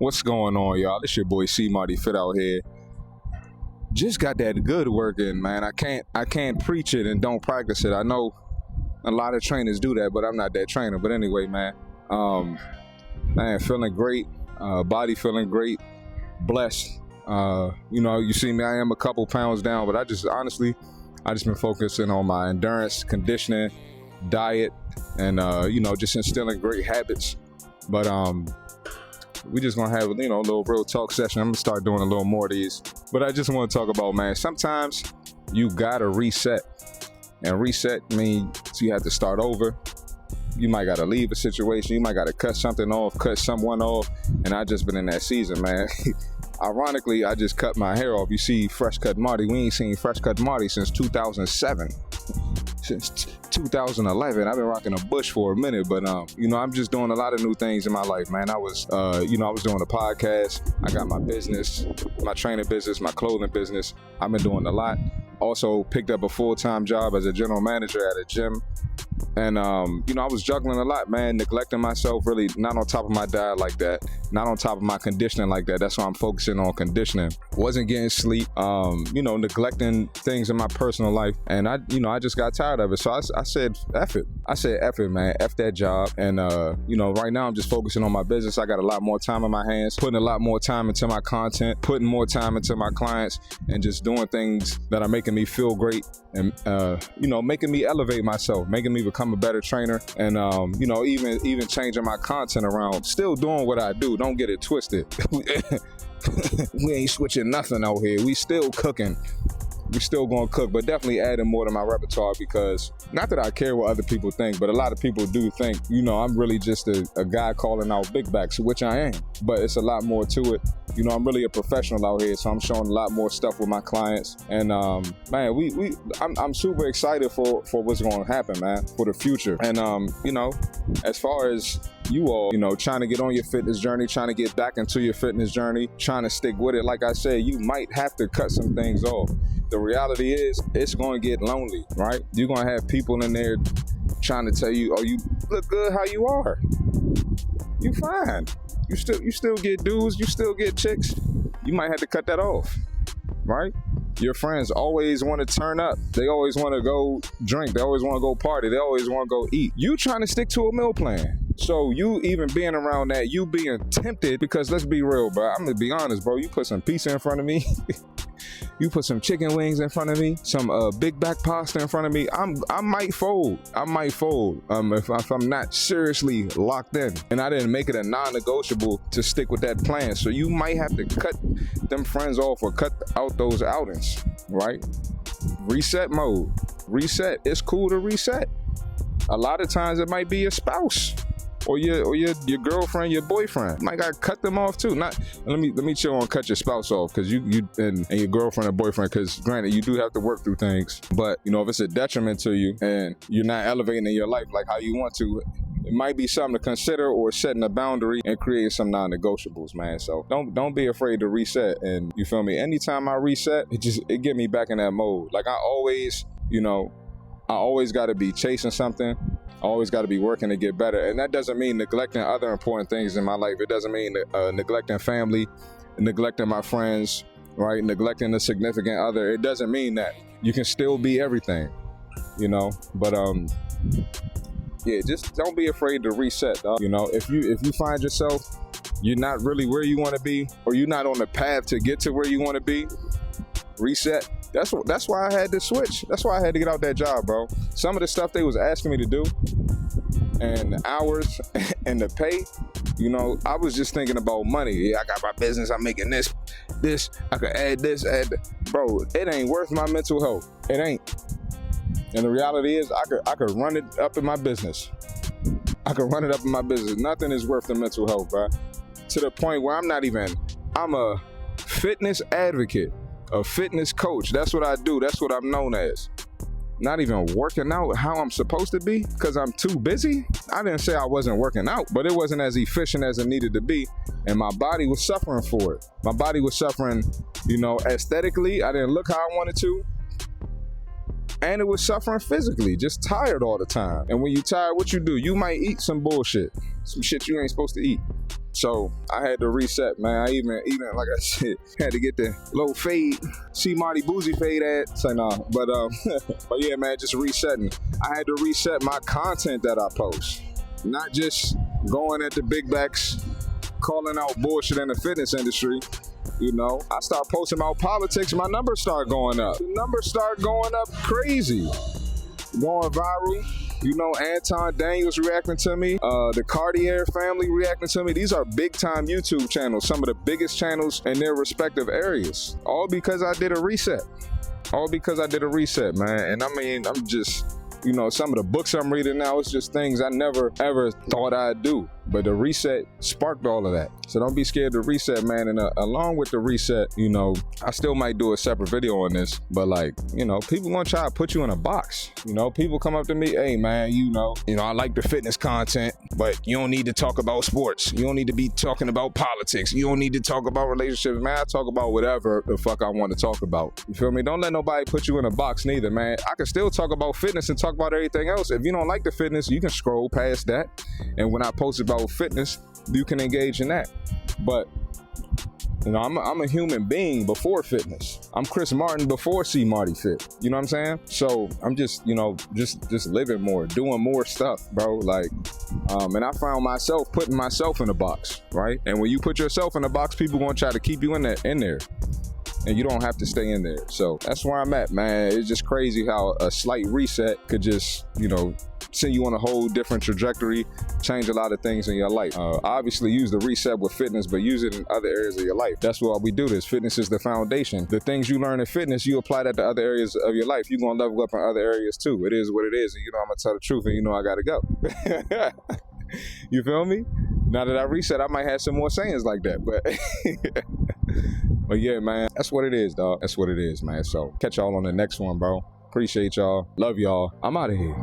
What's going on, y'all? It's your boy CMartyFit out here. Just got that good work in, man. I can't preach it and don't practice it. I know a lot of trainers do that, but I'm not that trainer. But anyway, man, feeling great. Body feeling great. Blessed. You see me, I am a couple pounds down, but I just been focusing on my endurance, conditioning, diet, and just instilling great habits. But we just gonna have a little real talk session. I'm gonna start doing a little more of these. But I just want to talk about, man, sometimes you gotta reset. And reset means you have to start over. You might gotta leave a situation. You might gotta cut something off, cut someone off. And I just been in that season, man. Ironically, I just cut my hair off. You see Fresh Cut Marty. We ain't seen Fresh Cut Marty since 2007. Since 2011. I've been rocking a bush for a minute, but I'm just doing a lot of new things in my life, man. I was doing a podcast. I got my business, my training business, my clothing business. I've been doing a lot. Also picked up a full-time job as a general manager at a gym. And, I was juggling a lot, man, neglecting myself, really not on top of my diet like that, not on top of my conditioning like that. That's why I'm focusing on conditioning. Wasn't getting sleep, neglecting things in my personal life. And I just got tired of it. So I said, F it. I said, F it, man, F that job. And, right now I'm just focusing on my business. I got a lot more time on my hands, putting a lot more time into my content, putting more time into my clients, and just doing things that are making me feel great and, making me elevate myself, making me become a better trainer, and even changing my content around. Still doing what I do. Don't get it twisted. We ain't switching nothing out here. We still cooking. We still gonna cook, but definitely adding more to my repertoire, because not that I care what other people think, but a lot of people do think, I'm really just a guy calling out big backs, which I am, but it's a lot more to it. I'm really a professional out here, so I'm showing a lot more stuff with my clients. And man, I'm super excited for what's gonna happen, man, for the future. And as far as you all, trying to get on your fitness journey, trying to get back into your fitness journey, trying to stick with it, like I said, you might have to cut some things off. The reality is, it's going to get lonely, right? You're going to have people in there trying to tell you, oh, you look good how you are. You fine. You still get dudes, you still get chicks. You might have to cut that off, right? Your friends always want to turn up. They always want to go drink. They always want to go party. They always want to go eat. You trying to stick to a meal plan. So you even being around that, you being tempted, because let's be real, bro. I'm going to be honest, bro. You put some pizza in front of me. You put some chicken wings in front of me, some big back pasta in front of me, I might fold. If I'm not seriously locked in, and I didn't make it a non-negotiable to stick with that plan. So you might have to cut them friends off or cut out those outings, right? Reset mode. Reset. It's cool to reset. A lot of times it might be your spouse, or your girlfriend, your boyfriend. You might gotta cut them off too. Not let me chill on cut your spouse off, because you and your girlfriend or boyfriend, because granted, you do have to work through things. But if it's a detriment to you and you're not elevating in your life like how you want to, it might be something to consider, or setting a boundary and creating some non-negotiables, man. So don't be afraid to reset. And you feel me? Anytime I reset, it get me back in that mode. Like I always got to be chasing something. I always got to be working to get better. And that doesn't mean neglecting other important things in my life. It doesn't mean neglecting family, neglecting my friends, right? Neglecting a significant other. It doesn't mean that. You can still be everything, But just don't be afraid to reset, dog. If you find yourself, you're not really where you want to be, or you're not on the path to get to where you want to be, reset. That's why I had to switch. That's why I had to get out that job, bro. Some of the stuff they was asking me to do, and the hours and the pay, I was just thinking about money. Yeah, I got my business. I'm making this. I could add this, bro. It ain't worth my mental health. It ain't. And the reality is, I could run it up in my business. Nothing is worth the mental health, bro. To the point where I'm a fitness advocate. A fitness coach. That's what I do. That's what I'm known as. Not even working out how I'm supposed to be because I'm too busy. I didn't say I wasn't working out, but it wasn't as efficient as it needed to be. And my body was suffering for it. My body was suffering, aesthetically. I didn't look how I wanted to. And it was suffering physically, just tired all the time. And when you're tired, what you do? You might eat some bullshit, some shit you ain't supposed to eat. So I had to reset, man. I even like I said, had to get the little fade, CMarty Boozy fade ad. Say nah, but but yeah, man, just resetting. I had to reset my content that I post, not just going at the big backs, calling out bullshit in the fitness industry. You know, I start posting about politics, my numbers start going up. The numbers start going up crazy, going viral. You know, Anton Daniels reacting to me, the Cartier family reacting to me. These are big time YouTube channels, some of the biggest channels in their respective areas. All because I did a reset. All because I did a reset, man. And I mean, I'm just, you know, some of the books I'm reading now, it's just things I never ever thought I'd do. But the reset sparked all of that. So don't be scared to reset, man. And along with the reset, you know, I still might do a separate video on this, but like, you know, people gonna try to put you in a box. You know, people come up to me, hey man, you know, I like the fitness content, but you don't need to talk about sports. You don't need to be talking about politics. You don't need to talk about relationships, man. I talk about whatever the fuck I want to talk about. You feel me? Don't let nobody put you in a box neither, man. I can still talk about fitness and talk about everything else. If you don't like the fitness, you can scroll past that. And when I post about fitness, you can engage in that. But you know, I'm a human being before fitness. I'm Chris Martin before CMartyFit. You know what I'm saying? So I'm just, you know, just living more, doing more stuff, bro. Like, and I found myself putting myself in a box, right? And when you put yourself in a box, people gonna try to keep you in there. And you don't have to stay in there. So that's where I'm at, man. It's just crazy how a slight reset could just, you know, send you on a whole different trajectory, change a lot of things in your life. Obviously use the reset with fitness, but use it in other areas of your life. That's why we do this. Fitness is the foundation. The things you learn in fitness, you apply that to other areas of your life. You're gonna level up in other areas too. It is what it is. And you know I'm gonna tell the truth, and you know I gotta go. You feel me? Now that I reset, I might have some more sayings like that, but but yeah, man, that's what it is, dog. That's what it is, man. So catch y'all on the next one, bro. Appreciate y'all. Love y'all. I'm out of here.